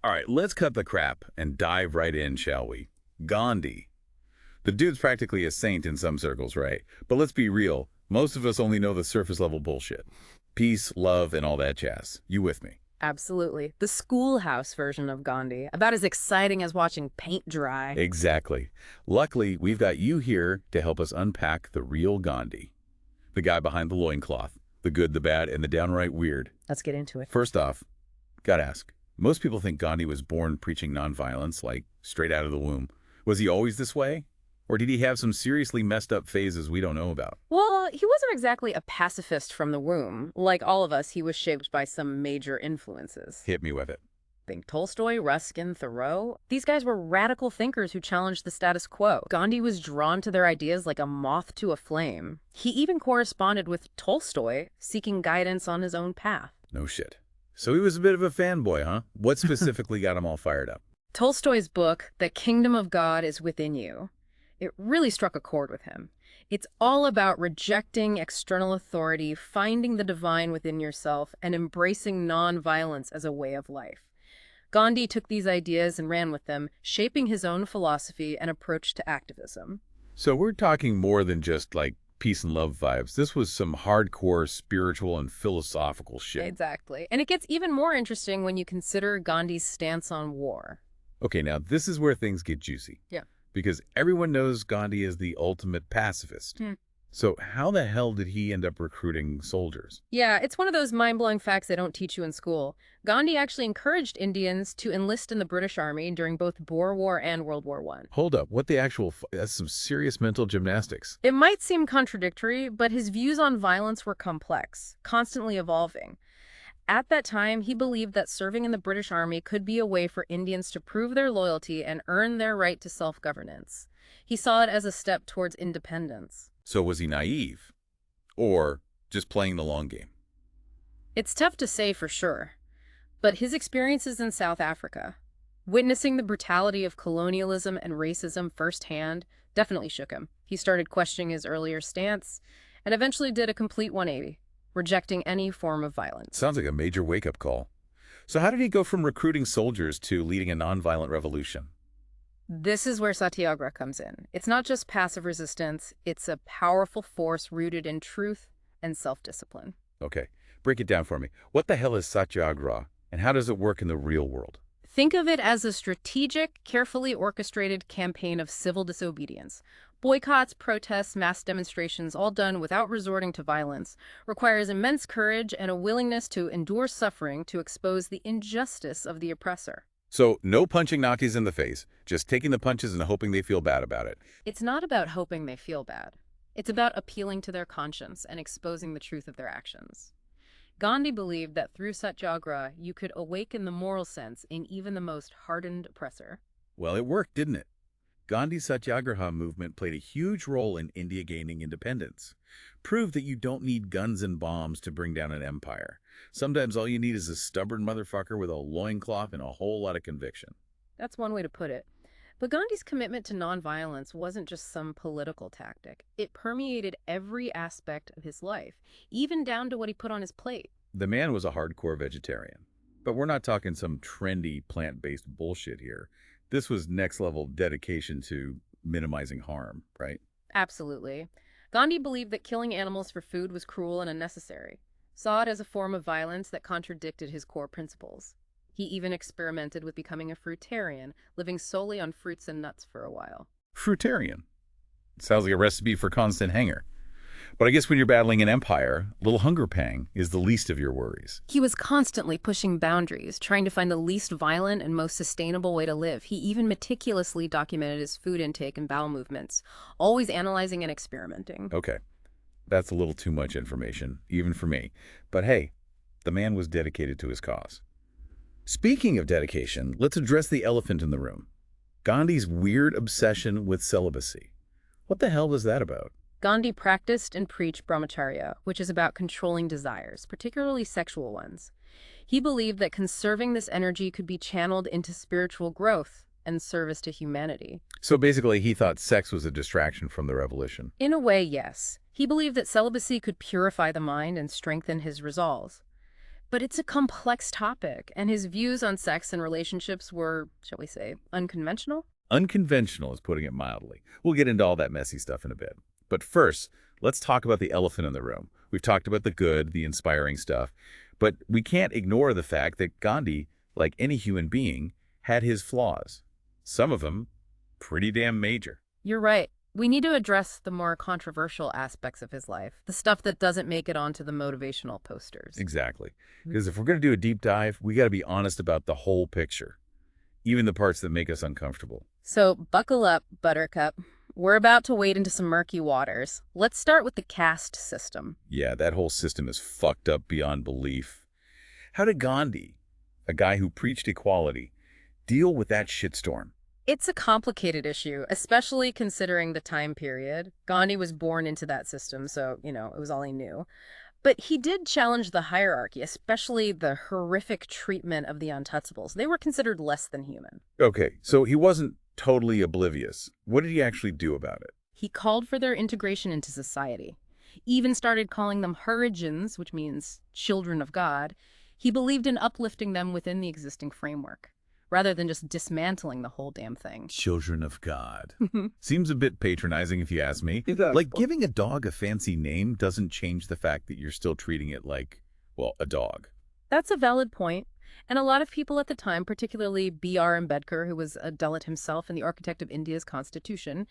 All right, let's cut the crap and dive right in, shall we? Gandhi. The dude's practically a saint in some circles, right? But let's be real, most of us only know the surface level bullshit. Peace, love, and all that jazz. You with me? Absolutely. The schoolhouse version of Gandhi, about as exciting as watching paint dry. Exactly. Luckily, we've got you here to help us unpack the real Gandhi. The guy behind the loincloth. The good, the bad, and the downright weird. Let's get into it. First off, gotta ask. Most people think Gandhi was born preaching nonviolence, like straight out of the womb. Was he always this way? Or did he have some seriously messed up phases we don't know about? Well, he wasn't exactly a pacifist from the womb. Like all of us, he was shaped by some major influences. Hit me with it. Think Tolstoy, Ruskin, Thoreau. These guys were radical thinkers who challenged the status quo. Gandhi was drawn to their ideas like a moth to a flame. He even corresponded with Tolstoy, seeking guidance on his own path. No shit. So he was a bit of a fanboy, huh? What specifically got him all fired up? Tolstoy's book, The Kingdom of God is Within You. It really struck a chord with him. It's all about rejecting external authority, finding the divine within yourself, and embracing nonviolence as a way of life. Gandhi took these ideas and ran with them, shaping his own philosophy and approach to activism. So we're talking more than just like peace and love vibes. This was some hardcore spiritual and philosophical shit. Exactly. And it gets even more interesting when you consider Gandhi's stance on war. Okay, now this is where things get juicy. Yeah. Because everyone knows Gandhi is the ultimate pacifist. So how the hell did he end up recruiting soldiers? Yeah, it's one of those mind-blowing facts they don't teach you in school. Gandhi actually encouraged Indians to enlist in the British Army during both Boer War and World War I. Hold up, what the actual that's some serious mental gymnastics. It might seem contradictory, but his views on violence were complex, constantly evolving. At that time, he believed that serving in the British Army could be a way for Indians to prove their loyalty and earn their right to self-governance. He saw it as a step towards independence. So was he naive? Or just playing the long game? It's tough to say for sure, but his experiences in South Africa, witnessing the brutality of colonialism and racism firsthand, definitely shook him. He started questioning his earlier stance and eventually did a complete 180. Rejecting any form of violence. Sounds like a major wake-up call. So how did he go from recruiting soldiers to leading a nonviolent revolution? This is where Satyagraha comes in. It's not just passive resistance, it's a powerful force rooted in truth and self-discipline. Okay, break it down for me. What the hell is Satyagraha, and how does it work in the real world? Think of it as a strategic, carefully orchestrated campaign of civil disobedience. Boycotts, protests, mass demonstrations, all done without resorting to violence, requires immense courage and a willingness to endure suffering to expose the injustice of the oppressor. So no punching Nazis in the face, just taking the punches and hoping they feel bad about it. It's not about hoping they feel bad. It's about appealing to their conscience and exposing the truth of their actions. Gandhi believed that through Satyagraha, you could awaken the moral sense in even the most hardened oppressor. Well, it worked, didn't it? Gandhi's Satyagraha movement played a huge role in India gaining independence. Proved that you don't need guns and bombs to bring down an empire. Sometimes all you need is a stubborn motherfucker with a loincloth and a whole lot of conviction. That's one way to put it. But Gandhi's commitment to nonviolence wasn't just some political tactic. It permeated every aspect of his life, even down to what he put on his plate. The man was a hardcore vegetarian. But we're not talking some trendy plant-based bullshit here. This was next-level dedication to minimizing harm, right? Absolutely. Gandhi believed that killing animals for food was cruel and unnecessary, saw it as a form of violence that contradicted his core principles. He even experimented with becoming a fruitarian, living solely on fruits and nuts for a while. Fruitarian. Sounds like a recipe for constant hanger. But I guess when you're battling an empire, a little hunger pang is the least of your worries. He was constantly pushing boundaries, trying to find the least violent and most sustainable way to live. He even meticulously documented his food intake and bowel movements, always analyzing and experimenting. Okay, that's a little too much information, even for me. But hey, the man was dedicated to his cause. Speaking of dedication, let's address the elephant in the room. Gandhi's weird obsession with celibacy. What the hell was that about? Gandhi practiced and preached brahmacharya, which is about controlling desires, particularly sexual ones. He believed that conserving this energy could be channeled into spiritual growth and service to humanity. So basically, he thought sex was a distraction from the revolution. In a way, yes. He believed that celibacy could purify the mind and strengthen his resolves. But it's a complex topic, and his views on sex and relationships were, shall we say, unconventional? Unconventional is putting it mildly. We'll get into all that messy stuff in a bit. But first, let's talk about the elephant in the room. We've talked about the good, the inspiring stuff, but we can't ignore the fact that Gandhi, like any human being, had his flaws. Some of them pretty damn major. You're right. We need to address the more controversial aspects of his life, the stuff that doesn't make it onto the motivational posters. Exactly. Because if we're going to do a deep dive, we got to be honest about the whole picture, even the parts that make us uncomfortable. So buckle up, Buttercup. We're about to wade into some murky waters. Let's start with the caste system. Yeah, that whole system is fucked up beyond belief. How did Gandhi, a guy who preached equality, deal with that shitstorm? It's a complicated issue, especially considering the time period. Gandhi was born into that system, so, it was all he knew. But he did challenge the hierarchy, especially the horrific treatment of the untouchables. They were considered less than human. Okay, so he wasn't totally oblivious. What did he actually do about it? He called for their integration into society, even started calling them Harijans, which means children of God. He believed in uplifting them within the existing framework, rather than just dismantling the whole damn thing. Children of God. Seems a bit patronizing if you ask me. Exactly. Like giving a dog a fancy name doesn't change the fact that you're still treating it like, well, a dog. That's a valid point. And a lot of people at the time, particularly B.R. Ambedkar, who was a Dalit himself and the architect of India's constitution,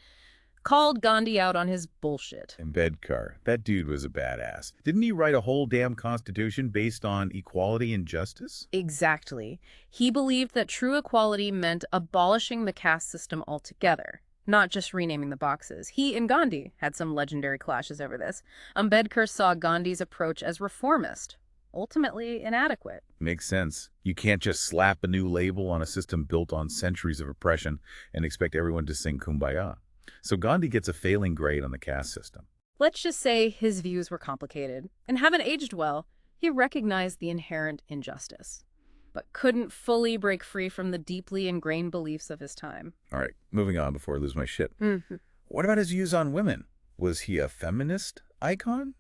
called Gandhi out on his bullshit. Ambedkar. That dude was a badass. Didn't he write a whole damn constitution based on equality and justice? Exactly. He believed that true equality meant abolishing the caste system altogether, not just renaming the boxes. He and Gandhi had some legendary clashes over this. Ambedkar saw Gandhi's approach as reformist, ultimately inadequate. Makes sense. You can't just slap a new label on a system built on centuries of oppression and expect everyone to sing Kumbaya. So Gandhi gets a failing grade on the caste system. Let's just say his views were complicated and haven't aged well. He recognized the inherent injustice, but couldn't fully break free from the deeply ingrained beliefs of his time. All right, moving on before I lose my shit. Mm-hmm. What about his views on women? Was he a feminist icon?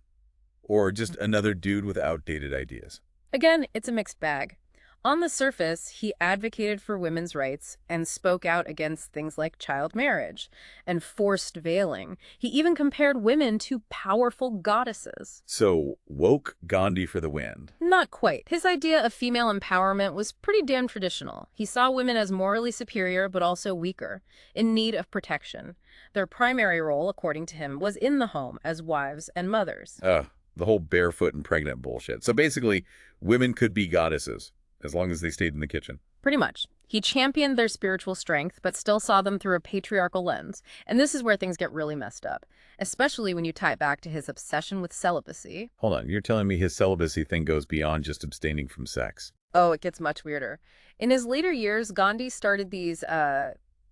Or just another dude with outdated ideas? Again, it's a mixed bag. On the surface, he advocated for women's rights and spoke out against things like child marriage and forced veiling. He even compared women to powerful goddesses. So, woke Gandhi for the wind. Not quite. His idea of female empowerment was pretty damn traditional. He saw women as morally superior but also weaker, in need of protection. Their primary role, according to him, was in the home as wives and mothers. The whole barefoot and pregnant bullshit. So basically, women could be goddesses, as long as they stayed in the kitchen. Pretty much. He championed their spiritual strength, but still saw them through a patriarchal lens. And this is where things get really messed up, especially when you tie it back to his obsession with celibacy. Hold on, you're telling me his celibacy thing goes beyond just abstaining from sex? Oh, it gets much weirder. In his later years, Gandhi started these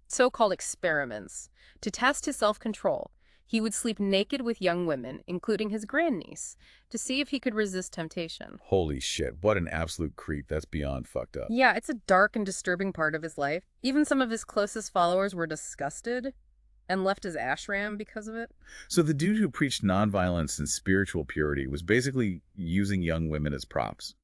so-called experiments to test his self-control. He would sleep naked with young women, including his grandniece, to see if he could resist temptation. Holy shit, what an absolute creep. That's beyond fucked up. Yeah, it's a dark and disturbing part of his life. Even some of his closest followers were disgusted and left his ashram because of it. So the dude who preached nonviolence and spiritual purity was basically using young women as props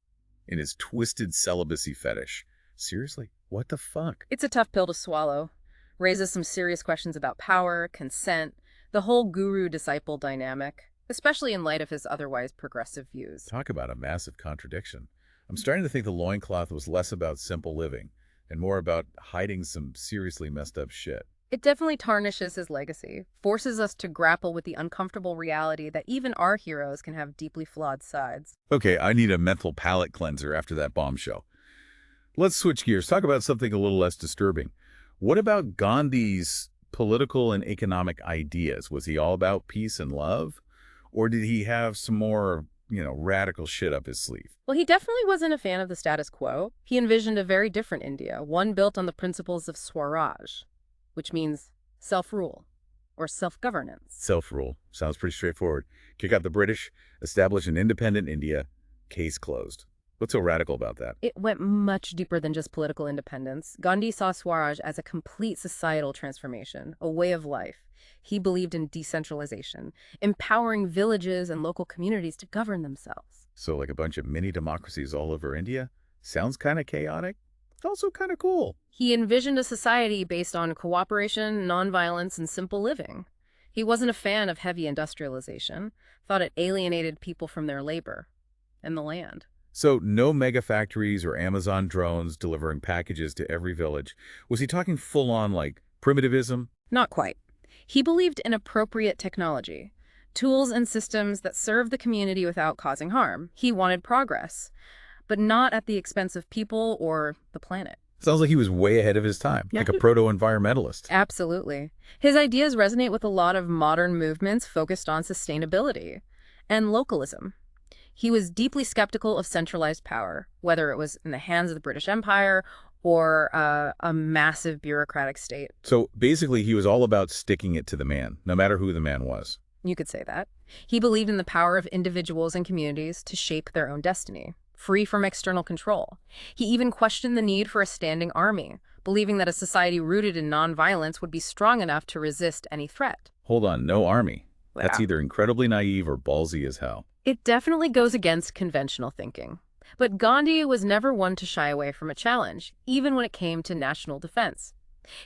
in his twisted celibacy fetish. Seriously, what the fuck? It's a tough pill to swallow. Raises some serious questions about power, consent, the whole guru-disciple dynamic, especially in light of his otherwise progressive views. Talk about a massive contradiction. I'm starting to think the loincloth was less about simple living and more about hiding some seriously messed up shit. It definitely tarnishes his legacy, forces us to grapple with the uncomfortable reality that even our heroes can have deeply flawed sides. Okay, I need a mental palate cleanser after that bombshell. Let's switch gears. Talk about something a little less disturbing. What about Gandhi's political and economic ideas? Was he all about peace and love? Or did he have some more, radical shit up his sleeve? Well, he definitely wasn't a fan of the status quo. He envisioned a very different India, one built on the principles of Swaraj, which means self-rule or self-governance. Self-rule. Sounds pretty straightforward. Kick out the British, establish an independent India, case closed. What's so radical about that? It went much deeper than just political independence. Gandhi saw Swaraj as a complete societal transformation, a way of life. He believed in decentralization, empowering villages and local communities to govern themselves. So like a bunch of mini democracies all over India? Sounds kind of chaotic. It's also kind of cool. He envisioned a society based on cooperation, nonviolence, and simple living. He wasn't a fan of heavy industrialization, thought it alienated people from their labor and the land. So no mega factories or Amazon drones delivering packages to every village. Was he talking full on like primitivism? Not quite. He believed in appropriate technology, tools and systems that serve the community without causing harm. He wanted progress, but not at the expense of people or the planet. Sounds like he was way ahead of his time, Yeah. like a proto-environmentalist. Absolutely. His ideas resonate with a lot of modern movements focused on sustainability and localism. He was deeply skeptical of centralized power, whether it was in the hands of the British Empire or a massive bureaucratic state. So basically, he was all about sticking it to the man, no matter who the man was. You could say that. He believed in the power of individuals and communities to shape their own destiny, free from external control. He even questioned the need for a standing army, believing that a society rooted in nonviolence would be strong enough to resist any threat. Hold on, no army. That's Yeah. either incredibly naive or ballsy as hell. It definitely goes against conventional thinking. But Gandhi was never one to shy away from a challenge, even when it came to national defense.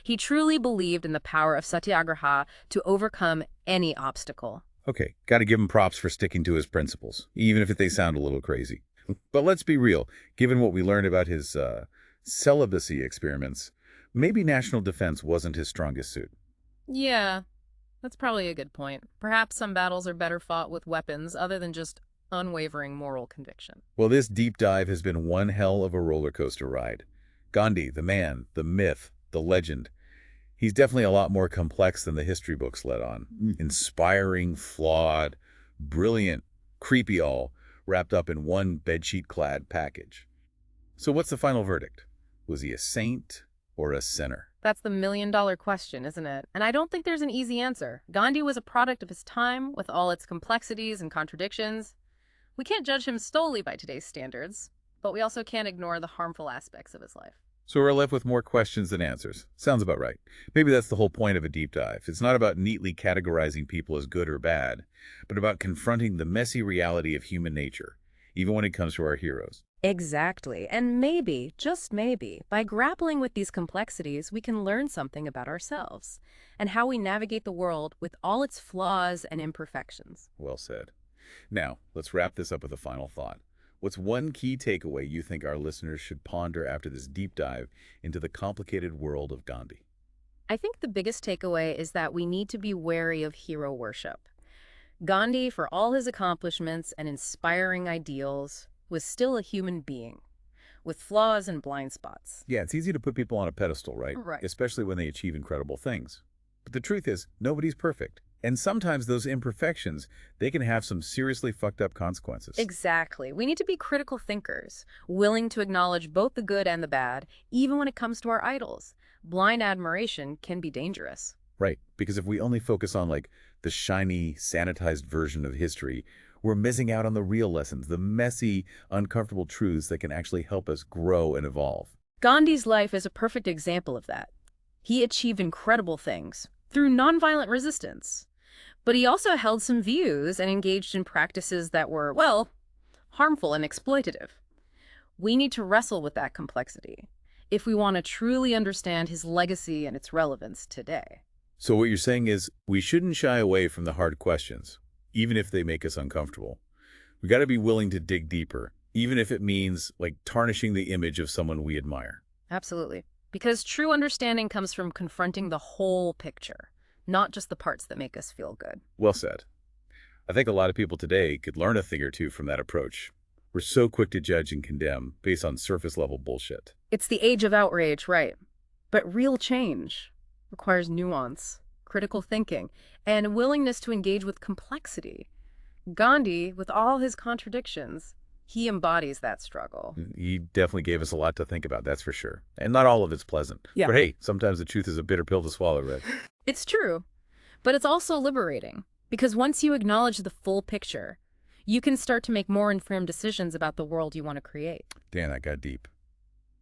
He truly believed in the power of satyagraha to overcome any obstacle. Okay, got to give him props for sticking to his principles, even if they sound a little crazy. But let's be real, given what we learned about his celibacy experiments, maybe national defense wasn't his strongest suit. Yeah, that's probably a good point. Perhaps some battles are better fought with weapons other than just unwavering moral conviction. Well, this deep dive has been one hell of a roller coaster ride. Gandhi, the man, the myth, the legend. He's definitely a lot more complex than the history books let on. Inspiring, flawed, brilliant, creepy all, wrapped up in one bedsheet-clad package. So what's the final verdict? Was he a saint or a sinner? That's the million-dollar question, isn't it? And I don't think there's an easy answer. Gandhi was a product of his time, with all its complexities and contradictions. We can't judge him solely by today's standards, but we also can't ignore the harmful aspects of his life. So we're left with more questions than answers. Sounds about right. Maybe that's the whole point of a deep dive. It's not about neatly categorizing people as good or bad, but about confronting the messy reality of human nature, even when it comes to our heroes. Exactly. And maybe, just maybe, by grappling with these complexities, we can learn something about ourselves and how we navigate the world with all its flaws and imperfections. Well said. Now, let's wrap this up with a final thought. What's one key takeaway you think our listeners should ponder after this deep dive into the complicated world of Gandhi? I think the biggest takeaway is that we need to be wary of hero worship. Gandhi, for all his accomplishments and inspiring ideals, was still a human being, with flaws and blind spots. Yeah, it's easy to put people on a pedestal, right? Right. Especially when they achieve incredible things. But the truth is, nobody's perfect. And sometimes those imperfections, they can have some seriously fucked up consequences. Exactly. We need to be critical thinkers, willing to acknowledge both the good and the bad, even when it comes to our idols. Blind admiration can be dangerous. Right, because if we only focus on like the shiny, sanitized version of history, we're missing out on the real lessons, the messy, uncomfortable truths that can actually help us grow and evolve. Gandhi's life is a perfect example of that. He achieved incredible things through nonviolent resistance. But he also held some views and engaged in practices that were, well, harmful and exploitative. We need to wrestle with that complexity if we want to truly understand his legacy and its relevance today. So what you're saying is we shouldn't shy away from the hard questions, even if they make us uncomfortable. We got to be willing to dig deeper, even if it means like tarnishing the image of someone we admire. Absolutely. Because true understanding comes from confronting the whole picture, not just the parts that make us feel good. Well said. I think a lot of people today could learn a thing or two from that approach. We're so quick to judge and condemn based on surface-level bullshit. It's the age of outrage, right? But real change requires nuance, critical thinking, and willingness to engage with complexity. Gandhi, with all his contradictions, he embodies that struggle. He definitely gave us a lot to think about, that's for sure. And not all of it's pleasant. Yeah. But hey, sometimes the truth is a bitter pill to swallow, Red. It's true, but it's also liberating, because once you acknowledge the full picture, you can start to make more informed decisions about the world you want to create. Damn, that got deep.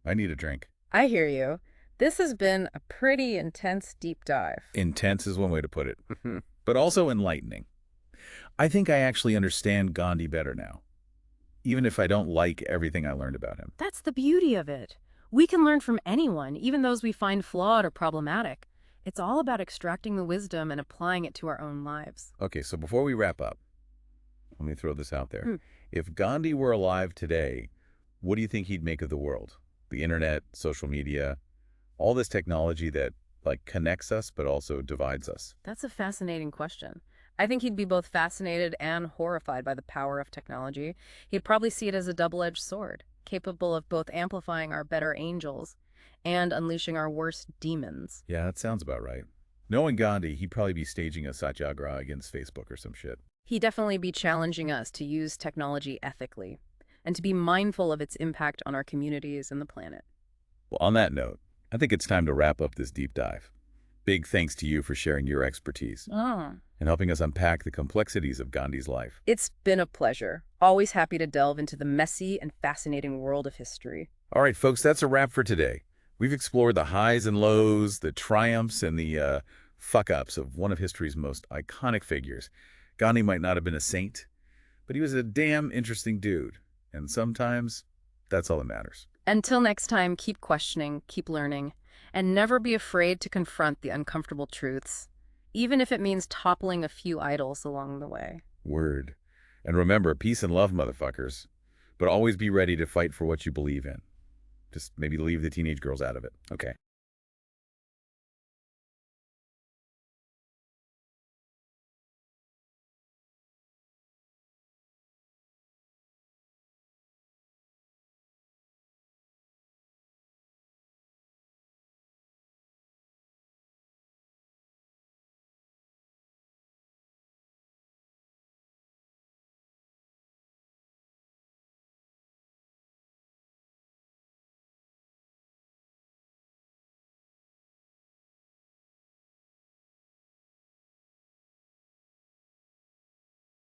I need a drink. I hear you. This has been a pretty intense deep dive. Intense is one way to put it, but also enlightening. I think I actually understand Gandhi better now. even if I don't like everything I learned about him. That's the beauty of it. We can learn from anyone, even those we find flawed or problematic. It's all about extracting the wisdom and applying it to our own lives. Okay, so before we wrap up, let me throw this out there. Hmm. If Gandhi were alive today, what do you think he'd make of the world? The internet, social media, all this technology that connects us but also divides us. That's a fascinating question. I think he'd be both fascinated and horrified by the power of technology. He'd probably see it as a double-edged sword, capable of both amplifying our better angels and unleashing our worst demons. Yeah, that sounds about right. Knowing Gandhi, he'd probably be staging a satyagraha against Facebook or some shit. He'd definitely be challenging us to use technology ethically and to be mindful of its impact on our communities and the planet. Well, on that note, I think it's time to wrap up this deep dive. Big thanks to you for sharing your expertise Oh. and helping us unpack the complexities of Gandhi's life. It's been a pleasure. Always happy to delve into the messy and fascinating world of history. All right, folks, that's a wrap for today. We've explored the highs and lows, the triumphs and the fuck-ups of one of history's most iconic figures. Gandhi might not have been a saint, but he was a damn interesting dude. And sometimes, that's all that matters. Until next time, keep questioning, keep learning, and never be afraid to confront the uncomfortable truths, even if it means toppling a few idols along the way. Word. And remember, peace and love, motherfuckers. But always be ready to fight for what you believe in. Just maybe leave the teenage girls out of it. Okay.